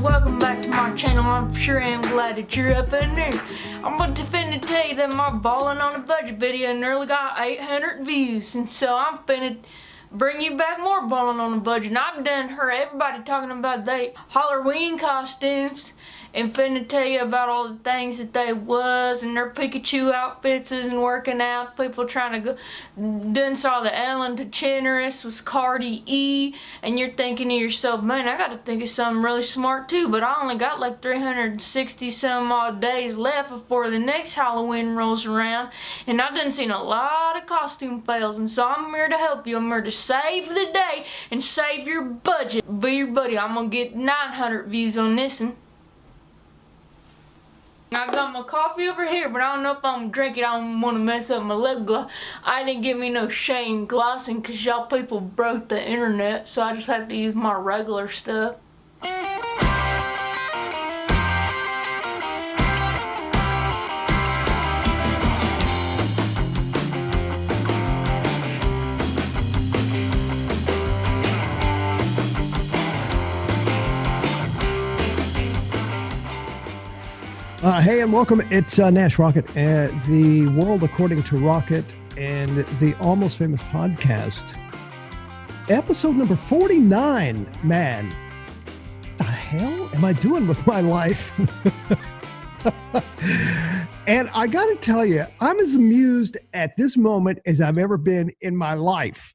welcome back to my channel. I'm sure am glad that you're up in there. I'm about to finna tell you that my balling on a budget video nearly got 800 views, and so I'm finna bring you back more balling on a budget. And I've done heard everybody talking about they Halloween costumes and finna tell you about all the things that they was and their Pikachu outfits and working out. People trying to go. Done saw the Ellen DeGeneres was Cardi E, and you're thinking to yourself, man, I gotta think of something really smart too. But I only got like 360 some odd days left before the next Halloween rolls around, and I done seen a lot of costume fails, and so I'm here to help you. I'm here to save the day and save your budget. Be your buddy. I'm gonna get 900 views on this one. I got my coffee over here, but I don't know if I'm gonna drink it. I don't want to mess up my lip gloss. I didn't get me no shame glossing because y'all people broke the internet, so I just have to use my regular stuff. Hey, and welcome. It's Nash Rockett, the World According to Rockett, and the Almost Famous podcast. Episode number 49, man. What the hell am I doing with my life? And I got to tell you, I'm as amused at this moment as I've ever been in my life.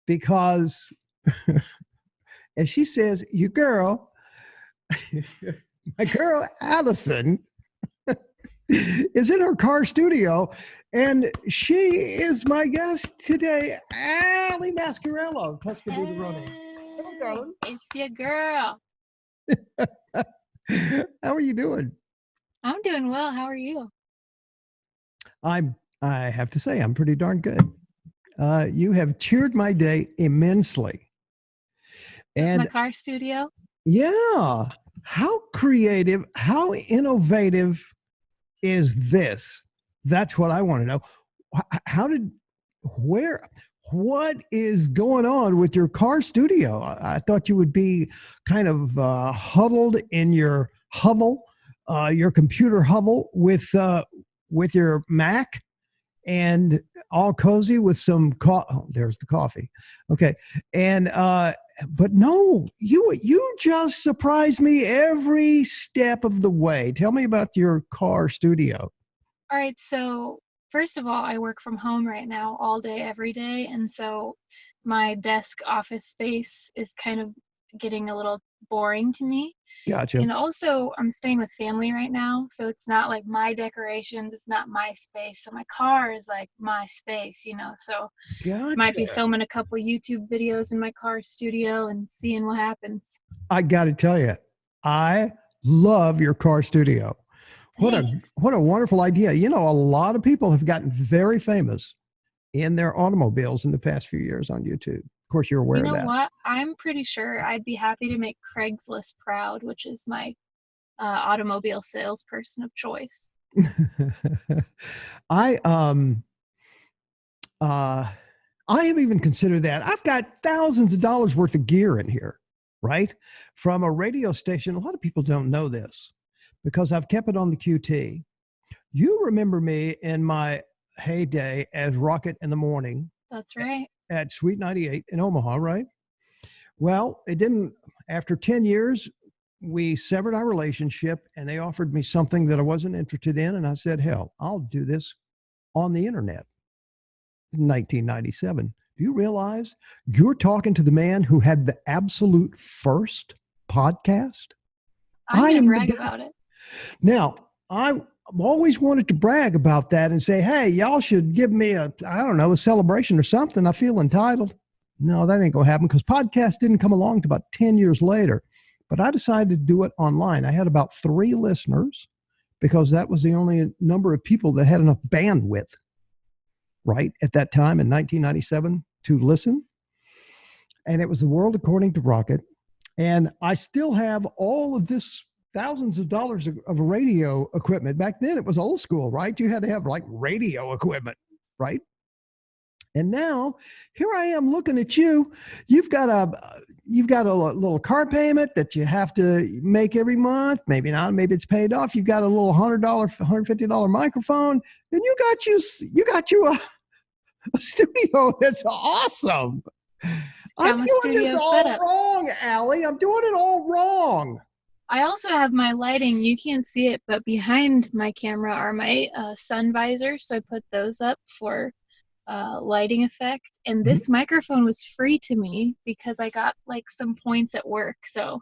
Because, as she says, your girl... My girl, Allison, is in her car studio, and she is my guest today, Allie Mascarello. Tuscaloosa running. Hello, darling. It's your girl. How are you doing? I'm doing well. How are you? I have to say, I'm pretty darn good. You have cheered my day immensely. And my car studio? Yeah. How creative, how innovative is this? That's what I want to know. What is going on with your car studio? I thought you would be kind of huddled in your hovel, your computer hovel with your Mac and all cozy with some there's the coffee. Okay. And, but no, you just surprise me every step of the way. Tell me about your car studio. All right. So first of all, I work from home right now all day, every day. And so my desk office space is kind of getting a little boring to me. Gotcha. And also I'm staying with family right now. So it's not like my decorations. It's not my space. So my car is like my space, so Gotcha. Might be filming a couple YouTube videos in my car studio and seeing what happens. I got to tell you, I love your car studio. What a wonderful idea. A lot of people have gotten very famous in their automobiles in the past few years on YouTube. Of course, you're aware of that. You know what? I'm pretty sure I'd be happy to make Craigslist proud, which is my automobile salesperson of choice. I have even considered that. I've got thousands of dollars worth of gear in here, right? From a radio station. A lot of people don't know this because I've kept it on the QT. You remember me in my heyday as Rockett in the Morning. That's right. At Sweet 98 in Omaha, right? Well, it didn't. After 10 years, we severed our relationship, and they offered me something that I wasn't interested in, and I said, hell, I'll do this on the internet. In 1997. Do you realize you're talking to the man who had the absolute first podcast? I'm going to brag about it. Now, I've always wanted to brag about that and say, hey, y'all should give me a celebration or something. I feel entitled. No, that ain't going to happen because podcast didn't come along until about 10 years later. But I decided to do it online. I had about 3 listeners because that was the only number of people that had enough bandwidth, right, at that time in 1997 to listen. And it was the World According to Rockett. And I still have all of this thousands of dollars of radio equipment. Back then it was old school, right? You had to have like radio equipment, right? And now here I am looking at you. You've got a little car payment that you have to make every month. Maybe not. Maybe it's paid off. You've got a little $150 microphone, and you got you a studio that's awesome. I'm my doing studio this all set up. wrong, Allie. I'm doing it all wrong. I also have my lighting. You can't see it, but behind my camera are my sun visors. So I put those up for lighting effect. And this microphone was free to me because I got like some points at work. So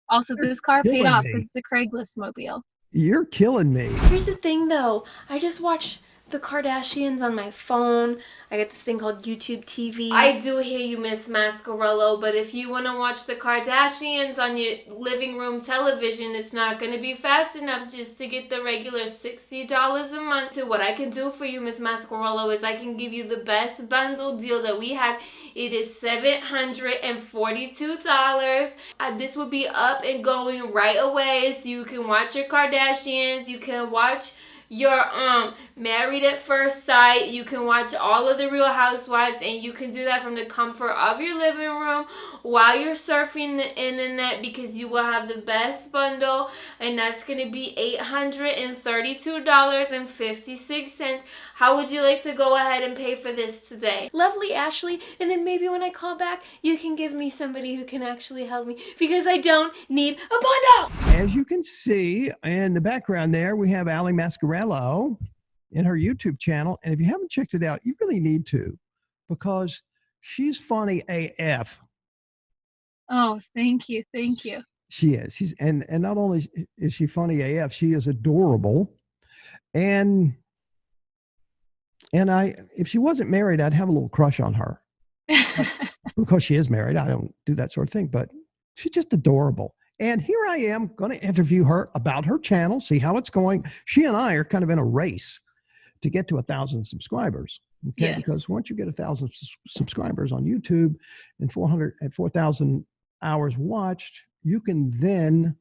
also this car paid killing off me. because it's a Craigslist mobile. You're killing me. Here's the thing though, I just watch the Kardashians on my phone. I got this thing called YouTube TV. I do hear you, Miss Mascarello, but if you want to watch the Kardashians on your living room television, it's not going to be fast enough just to get the regular $60 a month. So what I can do for you, Miss Mascarello, is I can give you the best bundle deal that we have. It is $742. This will be up and going right away, so you can watch your Kardashians, you can watch your Married at First Sight, you can watch all of the Real Housewives, and you can do that from the comfort of your living room while you're surfing the internet, because you will have the best bundle, and that's going to be $832.56. How would you like to go ahead and pay for this today? Lovely, Ashley, and then maybe when I call back, you can give me somebody who can actually help me, because I don't need a bundle. As you can see in the background there, we have Allie Mascarello in her YouTube channel. And if you haven't checked it out, you really need to, because she's funny AF. Oh, thank you. Thank you. She is. And not only is she funny AF, she is adorable. And if she wasn't married, I'd have a little crush on her. Because she is married, I don't do that sort of thing, but she's just adorable. And here I am going to interview her about her channel, see how it's going. She and I are kind of in a race to get to 1,000 subscribers. Okay. Yes. Because once you get 1,000 subscribers on YouTube and 4,000 hours watched, you can then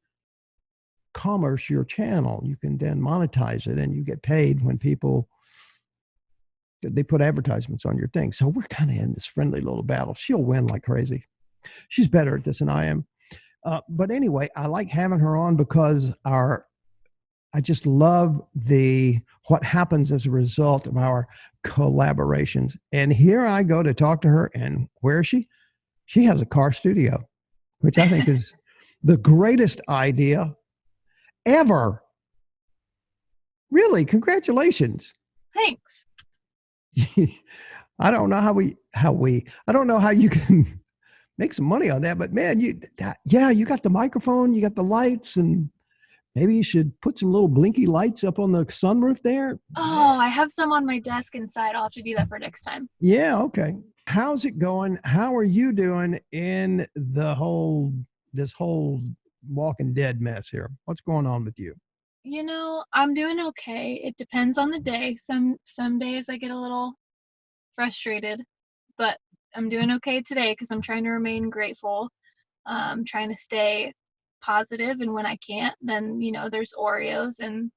commerce your channel. You can then monetize it, and you get paid when they put advertisements on your thing. So we're kind of in this friendly little battle. She'll win like crazy. She's better at this than I am. But anyway, I like having her on because I just love what happens as a result of our collaborations. And here I go to talk to her, and where is she? She has a car studio, which I think is the greatest idea ever. Really, congratulations. Thanks. I don't know how I don't know how you can make some money on that, but man, you got the microphone, you got the lights, and maybe you should put some little blinky lights up on the sunroof there. Oh, I have some on my desk inside. I'll have to do that for next time. Yeah. Okay. How's it going? How are you doing in this whole Walking Dead mess here? What's going on with you? You know, I'm doing okay. It depends on the day. Some days I get a little frustrated, but I'm doing okay today because I'm trying to remain grateful. Trying to stay positive, and when I can't, then there's Oreos and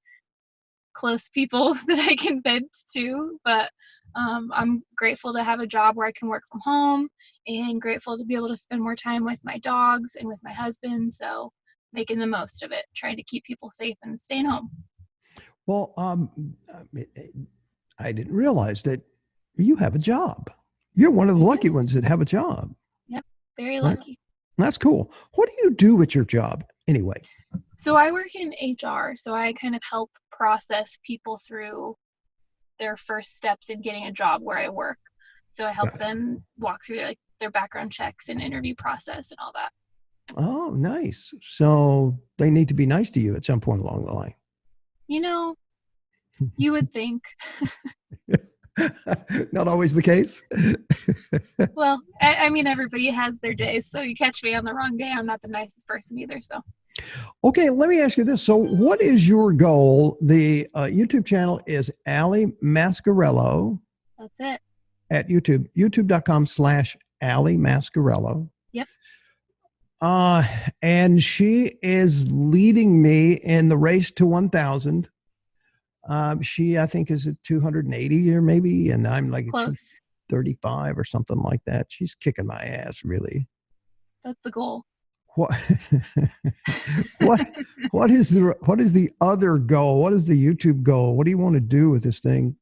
close people that I can vent to. But I'm grateful to have a job where I can work from home, and grateful to be able to spend more time with my dogs and with my husband. So making the most of it, trying to keep people safe and staying home. Well, I didn't realize that you have a job. You're one of the lucky ones that have a job. Yep, very lucky. That's cool. What do you do with your job anyway? So I work in HR, so I kind of help process people through their first steps in getting a job where I work. So I help them walk through their background checks and interview process and all that. Oh, nice. So they need to be nice to you at some point along the line. You would think. Not always the case. Well, I mean, everybody has their days. So you catch me on the wrong day, I'm not the nicest person either. So. Okay, let me ask you this. So what is your goal? The YouTube channel is Allie Mascarello. That's it. At YouTube, youtube.com/Allie Mascarello. Yep. And she is leading me in the race to 1,000. She, I think, is at 280 or maybe, and I'm like close. 35 or something like that. She's kicking my ass, really. That's the goal. What what what is the other goal? What is the YouTube goal? What do you want to do with this thing?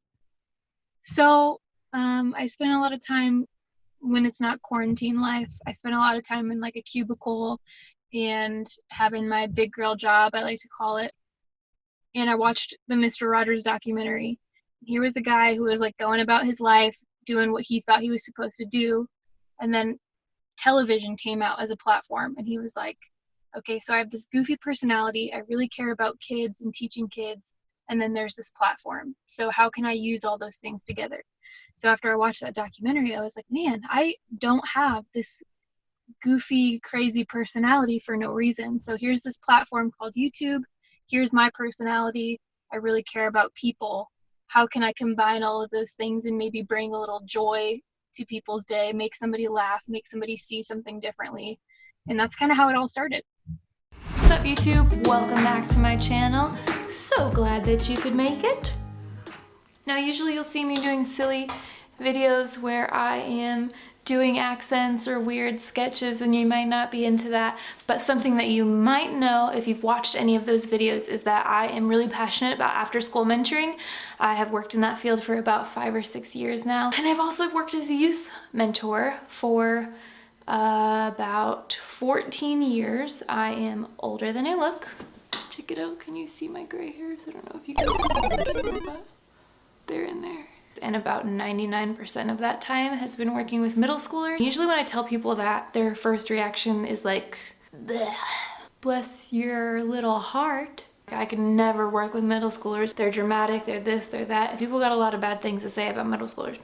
So I spend a lot of time when it's not quarantine life. I spend a lot of time in like a cubicle and having my big girl job, I like to call it. And I watched the Mr. Rogers documentary. Here was a guy who was like going about his life, doing what he thought he was supposed to do. And then television came out as a platform. And he was like, okay, so I have this goofy personality. I really care about kids and teaching kids. And then there's this platform. So how can I use all those things together? So after I watched that documentary, I was like, man, I don't have this goofy, crazy personality for no reason. So here's this platform called YouTube. Here's my personality. I really care about people. How can I combine all of those things and maybe bring a little joy to people's day, make somebody laugh, make somebody see something differently? And that's kind of how it all started. What's up, YouTube? Welcome back to my channel. So glad that you could make it. Now, usually you'll see me doing silly videos where I am doing accents or weird sketches, and you might not be into that, but something that you might know if you've watched any of those videos is that I am really passionate about after-school mentoring. I have worked in that field for about 5 or 6 years now, and I've also worked as a youth mentor for about 14 years. I am older than I look. Check it out. Can you see my gray hairs? I don't know if you can see, but they're in there. And about 99% of that time has been working with middle schoolers. Usually when I tell people that, their first reaction is like, bleh, bless your little heart. I can never work with middle schoolers. They're dramatic, they're this, they're that. People got a lot of bad things to say about middle schoolers.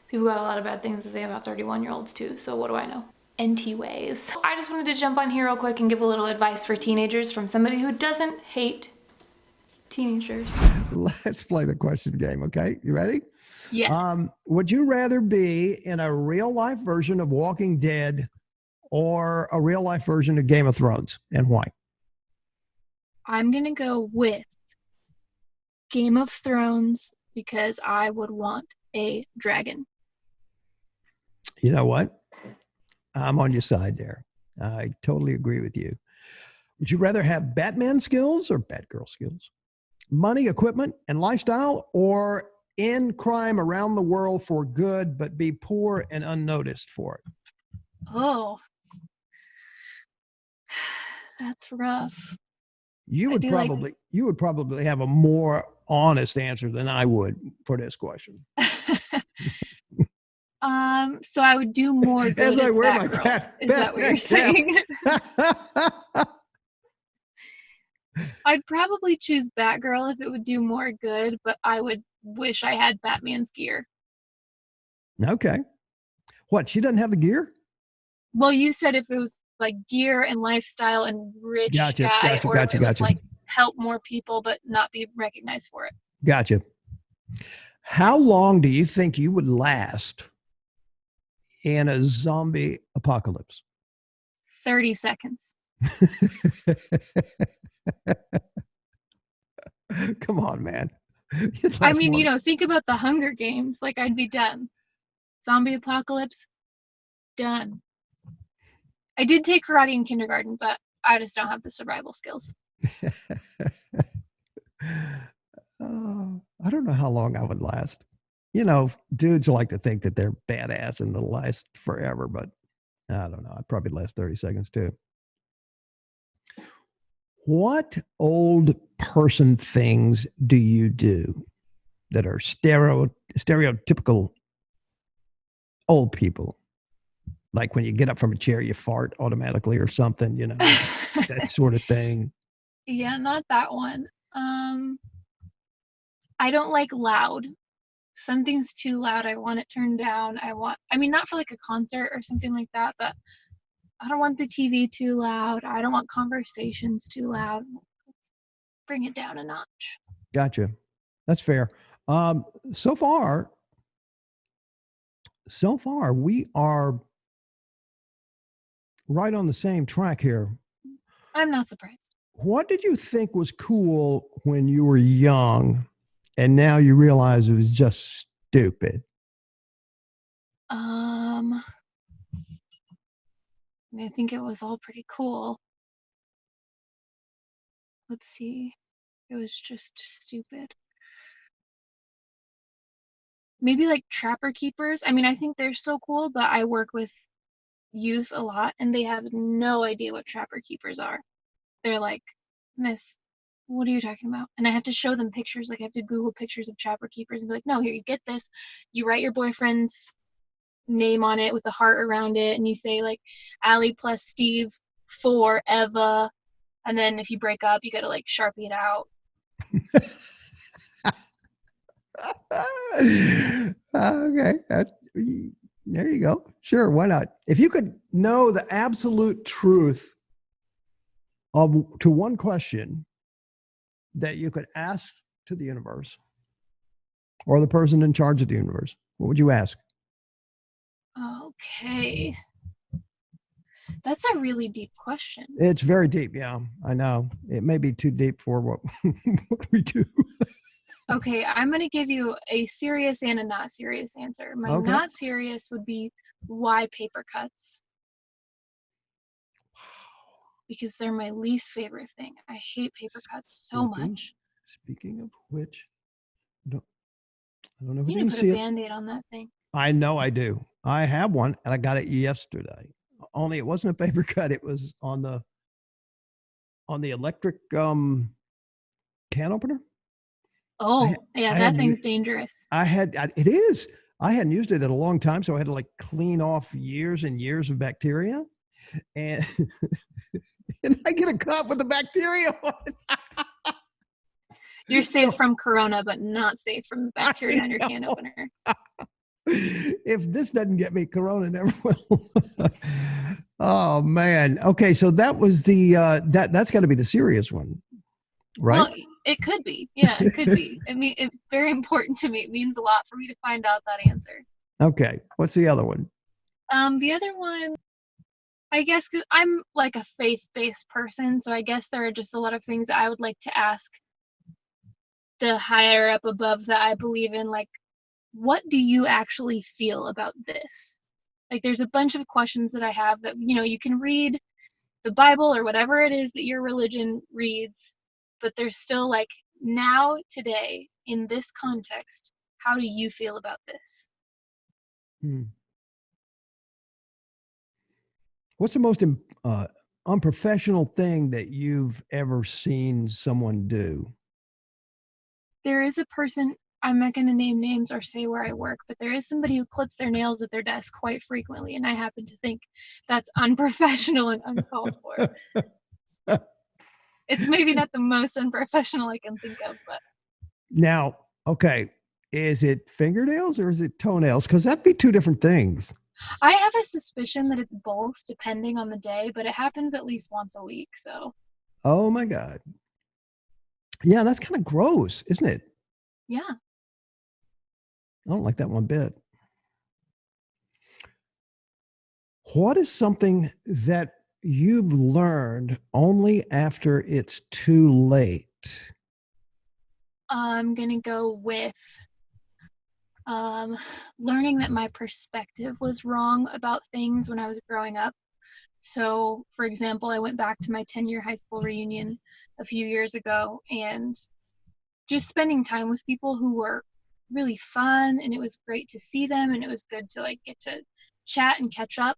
People got a lot of bad things to say about 31-year-olds too, so what do I know? NT ways. I just wanted to jump on here real quick and give a little advice for teenagers from somebody who doesn't hate teenagers. Let's play the question game, okay? You ready? Yes. Would you rather be in a real life version of Walking Dead or a real life version of Game of Thrones, and why? I'm going to go with Game of Thrones because I would want a dragon. You know what? I'm on your side there. I totally agree with you. Would you rather have Batman skills or Batgirl skills? Money, equipment, and lifestyle, or end crime around the world for good, but be poor and unnoticed for it? Oh, that's rough. You would probably have a more honest answer than I would for this question. So I would do more good as Batgirl. Is that what you're saying? I'd probably choose Batgirl if it would do more good, but I would wish I had Batman's gear. Okay. What? She doesn't have the gear? Well, you said if it was like gear and lifestyle and rich guy, or if it was like help more people but not be recognized for it. Gotcha. How long do you think you would last in a zombie apocalypse? 30 seconds. Come on, man. I mean, think about the Hunger Games. Like, I'd be done. Zombie apocalypse, done. I did take karate in kindergarten, but I just don't have the survival skills. I don't know how long I would last. Dudes like to think that they're badass and they'll last forever, but I don't know. I'd probably last 30 seconds too. What old person things do you do that are stereotypical old people? Like when you get up from a chair, you fart automatically or something, that sort of thing. Yeah, not that one. I don't like loud. Something's too loud. I want it turned down. Not for like a concert or something like that, but I don't want the TV too loud. I don't want conversations too loud. Let's bring it down a notch. Gotcha. That's fair. So far, we are right on the same track here. I'm not surprised. What did you think was cool when you were young and now you realize it was just stupid? I mean, I think it was all pretty cool. Let's see. It was just stupid. Maybe like trapper keepers. I mean, I think they're so cool, but I work with youth a lot and they have no idea what trapper keepers are. They're like, Miss, what are you talking about? And I have to show them pictures. Like I have to Google pictures of trapper keepers and be like, no, here, you get this. You write your boyfriend's name on it with a heart around it, and you say like Allie plus Steve for Eva, and then if you break up, you gotta like Sharpie it out. Okay. There you go. Sure. Why not? If you could know the absolute truth to one question that you could ask to the universe or the person in charge of the universe, what would you ask? Okay. That's a really deep question. It's very deep. Yeah, I know. It may be too deep for what we do. Okay, I'm going to give you a serious and a not serious answer. My not serious would be why paper cuts? Because they're my least favorite thing. I hate paper cuts so much. Speaking of which, I don't know if you need to put a Band-Aid on that thing. I know I do. I have one, and I got it yesterday. Only it wasn't a paper cut. It was on the electric can opener. Oh, that thing's dangerous. It is. I hadn't used it in a long time, so I had to like clean off years and years of bacteria, and and I get a cup with the bacteria on it. You're safe from corona, but not safe from the bacteria on your can opener. If this doesn't get me, corona never will. Oh man. Okay, so that was the that's got to be the serious one, right? Well, it could be. Yeah, it could be. I mean, it's very important to me. It means a lot for me to find out that answer. Okay. What's the other one? The other one, I guess, 'cause I'm like a faith-based person, so I guess there are just a lot of things that I would like to ask the higher up above that I believe in. Like, what do you actually feel about this? Like, there's a bunch of questions that I have that, you can read the Bible or whatever it is that your religion reads, but there's still like, now, today, in this context, how do you feel about this? What's the most unprofessional thing that you've ever seen someone do? There is a person, I'm not going to name names or say where I work, but there is somebody who clips their nails at their desk quite frequently, and I happen to think that's unprofessional and uncalled for. It's maybe not the most unprofessional I can think of, but. Now, okay, is it fingernails or is it toenails? Because that'd be two different things. I have a suspicion that it's both, depending on the day, but it happens at least once a week, so. Oh my God. Yeah, that's kind of gross, isn't it? Yeah. I don't like that one bit. What is something that you've learned only after it's too late? I'm going to go with learning that my perspective was wrong about things when I was growing up. So, for example, I went back to my 10-year high school reunion a few years ago, and just spending time with people who were really fun, and it was great to see them, and it was good to like get to chat and catch up.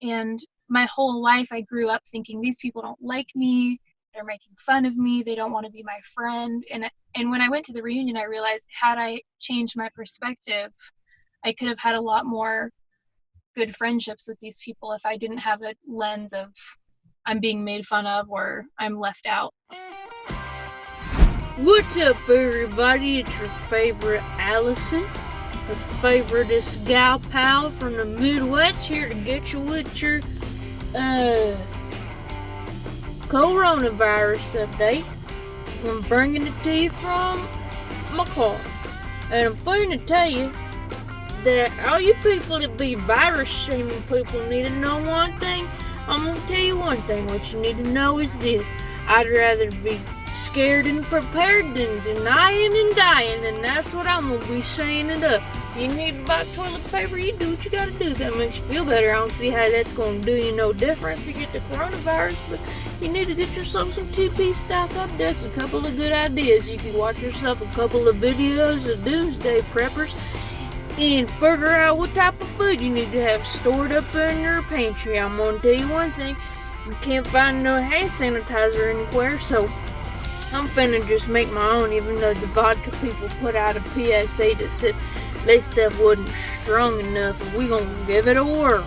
And my whole life I grew up thinking, these people don't like me, they're making fun of me, they don't want to be my friend. And when I went to the reunion, I realized had I changed my perspective, I could have had a lot more good friendships with these people if I didn't have a lens of I'm being made fun of or I'm left out. What's up, everybody? It's your favorite Allison, your favoriteest gal pal from the Midwest, here to get you with your coronavirus update. I'm bringing it to you from my car, and I'm going to tell you that all you people that be virus shaming people need to know one thing. I'm going to tell you one thing. What you need to know is this: I'd rather be scared and prepared than denying and dying, and that's what I'm going to be saying it up. You need to buy toilet paper, you do what you gotta do. That makes you feel better. I don't see how that's gonna do you no different if you get the coronavirus, but you need to get yourself some TP stock up. That's a couple of good ideas. You can watch yourself a couple of videos of doomsday preppers and figure out what type of food you need to have stored up in your pantry. I'm gonna tell you one thing, you can't find no hand sanitizer anywhere, so I'm finna just make my own, even though the vodka people put out a PSA that said that stuff wasn't strong enough, and we gonna give it a whirl.